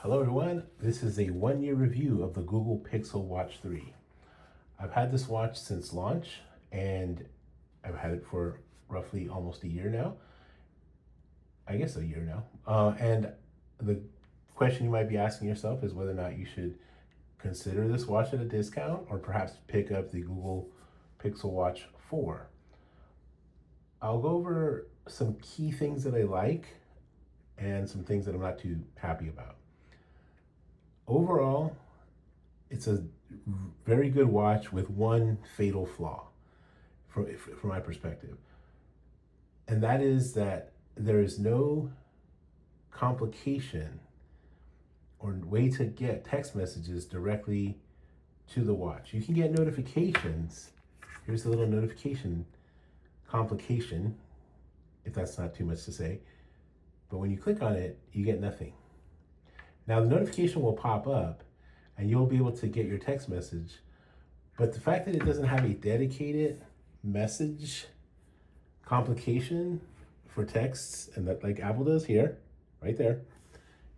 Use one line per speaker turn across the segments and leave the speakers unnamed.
Hello everyone, this is a 1-year review of the Google Pixel Watch 3. I've had this watch since launch and I've had it for roughly almost a year now. I guess a year now. And the question you might be asking yourself is whether or not you should consider this watch at a discount or perhaps pick up the Google Pixel Watch 4. I'll go over some key things that I like and some things that I'm not too happy about. Overall, it's a very good watch with one fatal flaw from my perspective. And that is that there is no complication or way to get text messages directly to the watch. You can get notifications. Here's the little notification complication, if that's not too much to say. But when you click on it, you get nothing. Now the notification will pop up and you'll be able to get your text message. But the fact that it doesn't have a dedicated message complication for texts, and that like Apple does here, right there,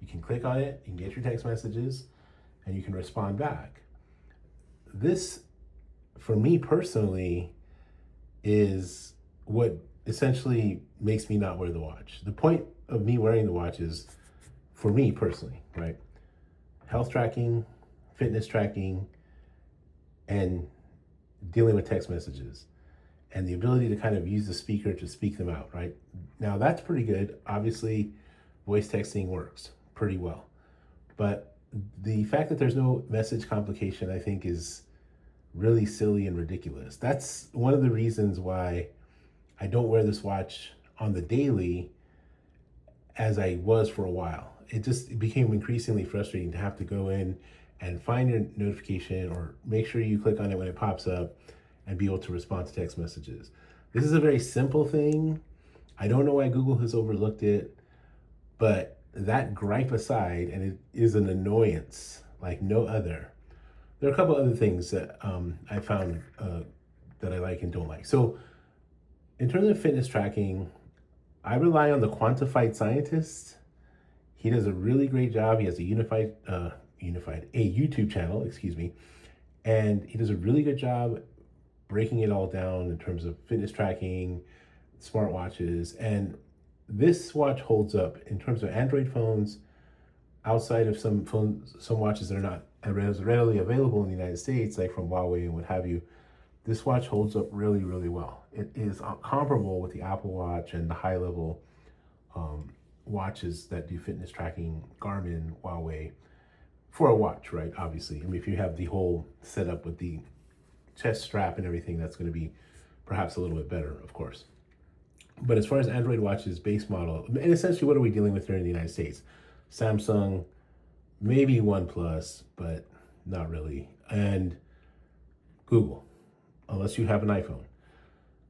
you can click on it, you can get your text messages, and you can respond back. This, for me personally, is what essentially makes me not wear the watch. The point of me wearing the watch is, for me personally, right? Health tracking, fitness tracking, and dealing with text messages, and the ability to kind of use the speaker to speak them out, right? Now that's pretty good. Obviously, voice texting works pretty well. But the fact that there's no message complication, I think, is really silly and ridiculous. That's one of the reasons why I don't wear this watch on the daily as I was for a while. It became increasingly frustrating to have to go in and find your notification or make sure you click on it when it pops up and be able to respond to text messages. This is a very simple thing. I don't know why Google has overlooked it, but that gripe aside, and it is an annoyance like no other, there are a couple other things that I found that I like and don't like. So in terms of fitness tracking, I rely on the Quantified Scientist. He does a really great job. He has a a YouTube channel, excuse me, and he does a really good job breaking it all down in terms of fitness tracking, smartwatches, and this watch holds up in terms of Android phones. Outside of some watches that are not as readily available in the United States, like from Huawei and what have you, this watch holds up really, really well. It is comparable with the Apple Watch and the high-level watches that do fitness tracking, Garmin, Huawei, for a watch, right? Obviously, I mean, if you have the whole setup with the chest strap and everything, that's going to be perhaps a little bit better, of course. But as far as Android watches, base model, and essentially what are we dealing with here in the United States? Samsung, maybe OnePlus, but not really, and Google, unless you have an iPhone.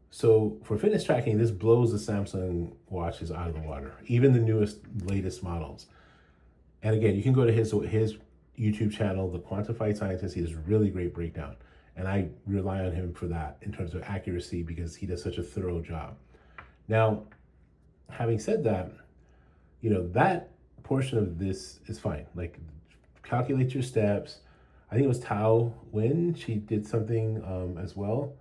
So for fitness tracking, this blows the Samsung watches out of the water, even the latest models. And again, you can go to his YouTube channel, The Quantified Scientist. He does a really great breakdown. And I rely on him for that in terms of accuracy because he does such a thorough job. Now, having said that, that portion of this is fine. Like, calculate your steps. I think it was Tao Wen. She did something as well,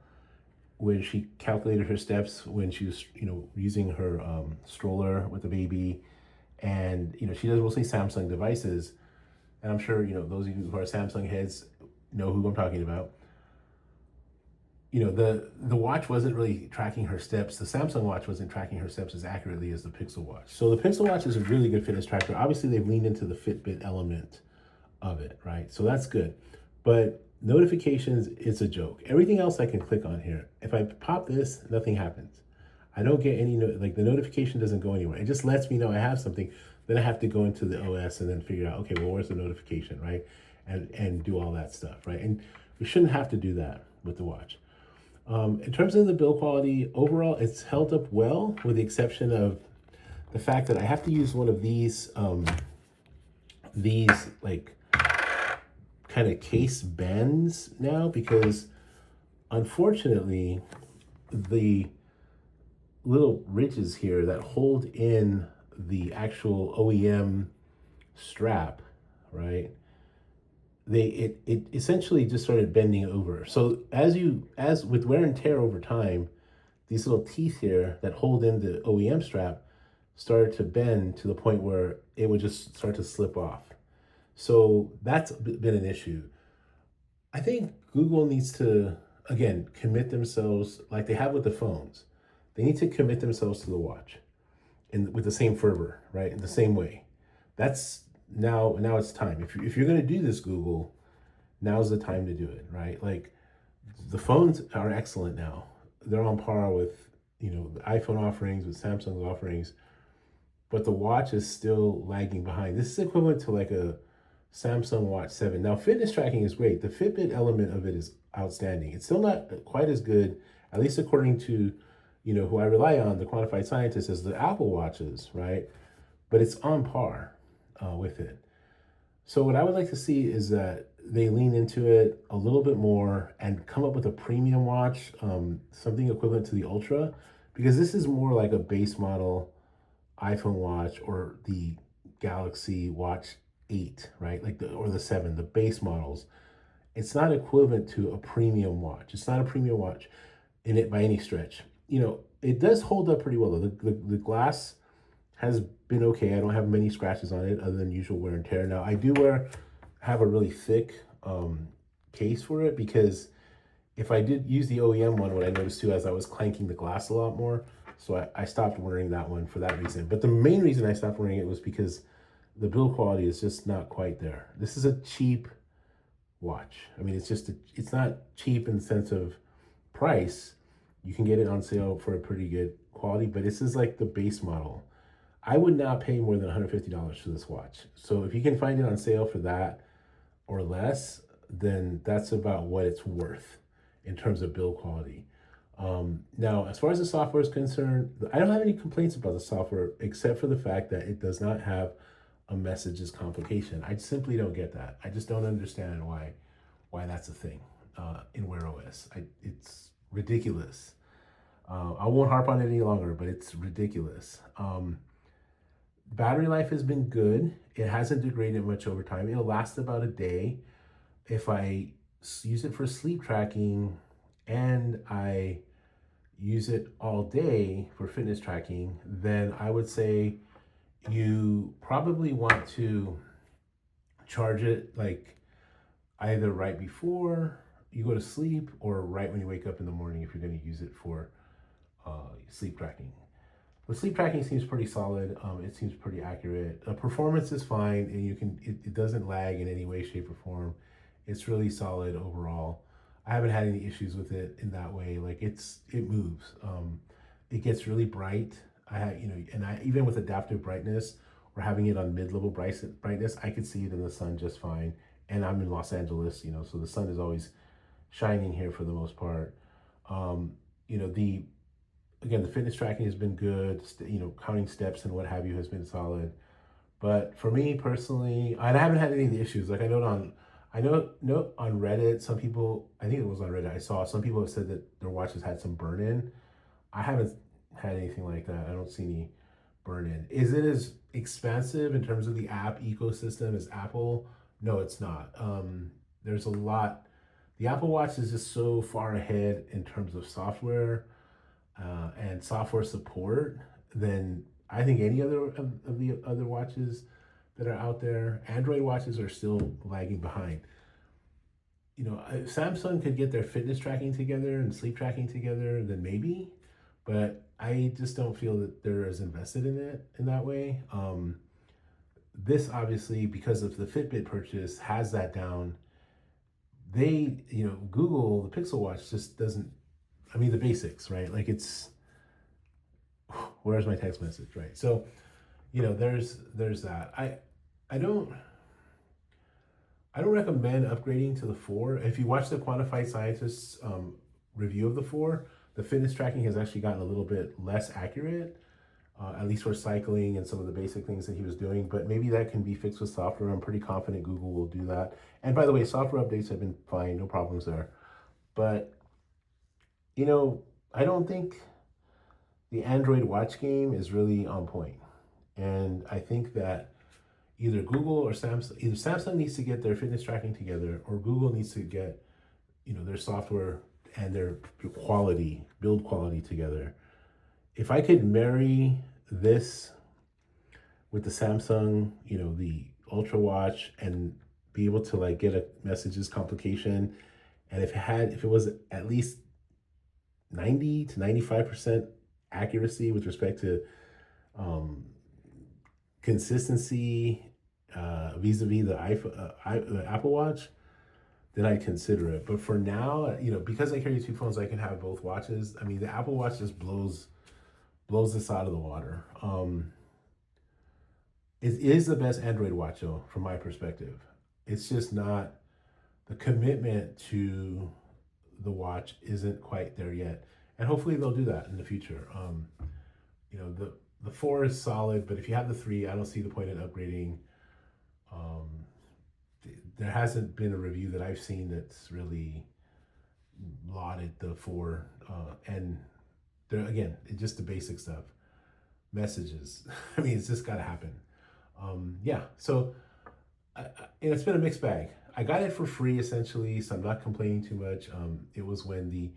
when she calculated her steps when she was, using her stroller with the baby. And, she does mostly Samsung devices. And I'm sure, those of you who are Samsung heads know who I'm talking about. The watch wasn't really tracking her steps. The Samsung watch wasn't tracking her steps as accurately as the Pixel Watch. So the Pixel Watch is a really good fitness tracker. Obviously, they've leaned into the Fitbit element of it, right? So that's good. But notifications, it's a joke. Everything else I can click on here. If I pop this, nothing happens. I don't get any, the notification doesn't go anywhere. It just lets me know I have something. Then I have to go into the OS and then figure out, okay, well, where's the notification, right? And do all that stuff, right? And we shouldn't have to do that with the watch. In terms of the build quality, overall, it's held up well, with the exception of the fact that I have to use one of these like kind of case bends now, because unfortunately, the little ridges here that hold in the actual OEM strap right? It essentially just started bending over. So as with wear and tear over time, these little teeth here that hold in the OEM strap started to bend to the point where it would just start to slip off. So that's been an issue. I think Google needs to, again, commit themselves like they have with the phones. They need to commit themselves to the watch and with the same fervor, right? In the same way. That's now it's time. If you're going to do this, Google, now's the time to do it, right? Like the phones are excellent now. They're on par with, the iPhone offerings, with Samsung's offerings, but the watch is still lagging behind. This is equivalent to like a Samsung Watch 7. Now, fitness tracking is great. The Fitbit element of it is outstanding. It's still not quite as good, at least according to, who I rely on, the quantified scientists, as the Apple Watches, right? But it's on par with it. So what I would like to see is that they lean into it a little bit more and come up with a premium watch, something equivalent to the Ultra, because this is more like a base model iPhone watch or the Galaxy Watch 8, right? Like or the 7, the base models. It's not equivalent to a premium watch. It's not a premium watch in it by any stretch. It does hold up pretty well though. The glass has been okay. I don't have many scratches on it other than usual wear and tear. Now I do have a really thick case for it, because if I did use the OEM one, what I noticed too, as I was clanking the glass a lot more, so I stopped wearing that one for that reason. But the main reason I stopped wearing it was because the build quality is just not quite there. This is a cheap watch. I mean, it's not cheap in the sense of price. You can get it on sale for a pretty good quality, but this is like the base model. I would not pay more than $150 for this watch. So if you can find it on sale for that or less, then that's about what it's worth in terms of build quality. Now, as far as the software is concerned, I don't have any complaints about the software except for the fact that it does not have a messages complication. I simply don't get that. I just don't understand why that's a thing in Wear OS. It's ridiculous. I won't harp on it any longer, but it's ridiculous. Battery life has been good. It hasn't degraded much over time. It'll last about a day. If I use it for sleep tracking and I use it all day for fitness tracking, then I would say you probably want to charge it like either right before you go to sleep or right when you wake up in the morning if you're going to use it for sleep tracking. But sleep tracking seems pretty solid. It seems pretty accurate. Performance is fine, and it doesn't lag in any way, shape, or form. It's really solid overall. I haven't had any issues with it in that way. Like it moves. It gets really bright. Even with adaptive brightness or having it on mid-level brightness, I could see it in the sun just fine. And I'm in Los Angeles, so the sun is always shining here for the most part. The fitness tracking has been good. Counting steps and what have you has been solid. But for me personally, I haven't had any of the issues. Like I know on Reddit, some people, I think it was on Reddit, I saw some people have said that their watches had some burn-in. I haven't had anything like that. I don't see any burn-in. Is it as expansive in terms of the app ecosystem as Apple? No, it's not. There's a lot. The Apple Watch is just so far ahead in terms of software and software support than I think any other of the other watches that are out there. Android watches are still lagging behind. If Samsung could get their fitness tracking together and sleep tracking together, then maybe, but I just don't feel that they're as invested in it in that way. This obviously, because of the Fitbit purchase, has that down. Google, the Pixel Watch just doesn't, the basics, right? Like where's my text message, right? So, there's that. I don't recommend upgrading to the 4. If you watch the Quantified Scientists review of the 4, the fitness tracking has actually gotten a little bit less accurate, at least for cycling and some of the basic things that he was doing. But maybe that can be fixed with software. I'm pretty confident Google will do that. And by the way, software updates have been fine, no problems there. But, I don't think the Android watch game is really on point. And I think that either Google or Samsung, either Samsung needs to get their fitness tracking together, or Google needs to get, their software and their build quality together. If I could marry this with the Samsung, the Ultra Watch, and be able to like get a messages complication, and if it was at least 90 to 95% accuracy with respect to consistency vis-a-vis the Apple Watch, then I'd consider it. But for now, because I carry two phones, I can have both watches. I mean, the Apple Watch just blows this out of the water. It is the best Android watch, though, from my perspective. It's just not, the commitment to the watch isn't quite there yet. And hopefully they'll do that in the future. The 4 is solid, but if you have the 3, I don't see the point in upgrading. There hasn't been a review that I've seen that's really lauded the 4. And there, again, it's just the basic stuff. Messages. I mean, it's just got to happen. Yeah, so it's been a mixed bag. I got it for free essentially, so I'm not complaining too much. It was when the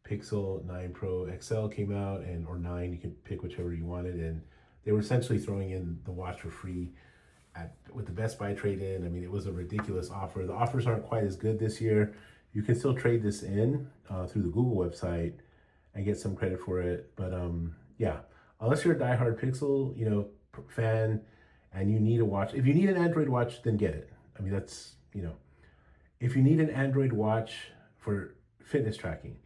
Pixel 9 Pro XL came out, or 9, you can pick whichever you wanted, and they were essentially throwing in the watch for free with the Best Buy trade-in. I mean, it was a ridiculous offer. The offers aren't quite as good this year. You can still trade this in through the Google website and get some credit for it. But yeah, unless you're a diehard Pixel, fan, and you need a watch. If you need an Android watch, then get it. I mean, that's, if you need an Android watch for fitness tracking,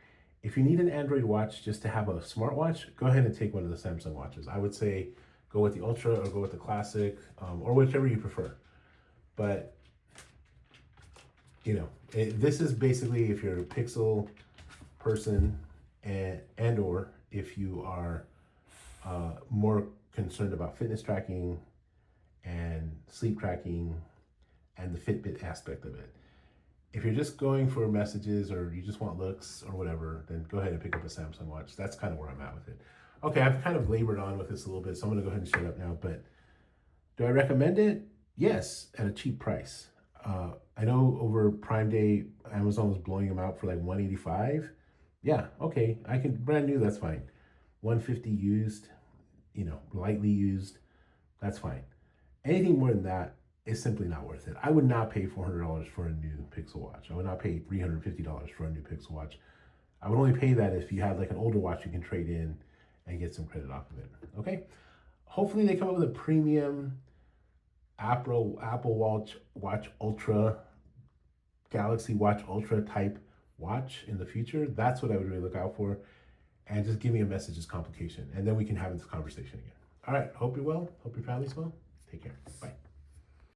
if you need an Android watch just to have a smartwatch, go ahead and take one of the Samsung watches. I would say go with the Ultra or go with the Classic, or whichever you prefer. But, this is basically if you're a Pixel person and or if you are more concerned about fitness tracking and sleep tracking and the Fitbit aspect of it. If you're just going for messages or you just want looks or whatever, then go ahead and pick up a Samsung watch. That's kind of where I'm at with it. Okay, I've kind of labored on with this a little bit, so I'm going to go ahead and shut up now. But do I recommend it? Yes, at a cheap price. I know over Prime Day, Amazon was blowing them out for like $185. Yeah, okay, I can, brand new, that's fine. $150 used, lightly used, that's fine. Anything more than that is simply not worth it. I would not pay $400 for a new Pixel watch. I would not pay $350 for a new Pixel watch. I would only pay that if you had like an older watch you can trade in and get some credit off of it. Okay? Hopefully they come up with a premium Apple Watch Ultra, Galaxy Watch Ultra type watch in the future. That's what I would really look out for. And just give me a messages complication, and then we can have this conversation again. All right, hope you're well. Hope your family's well. Take care. Bye.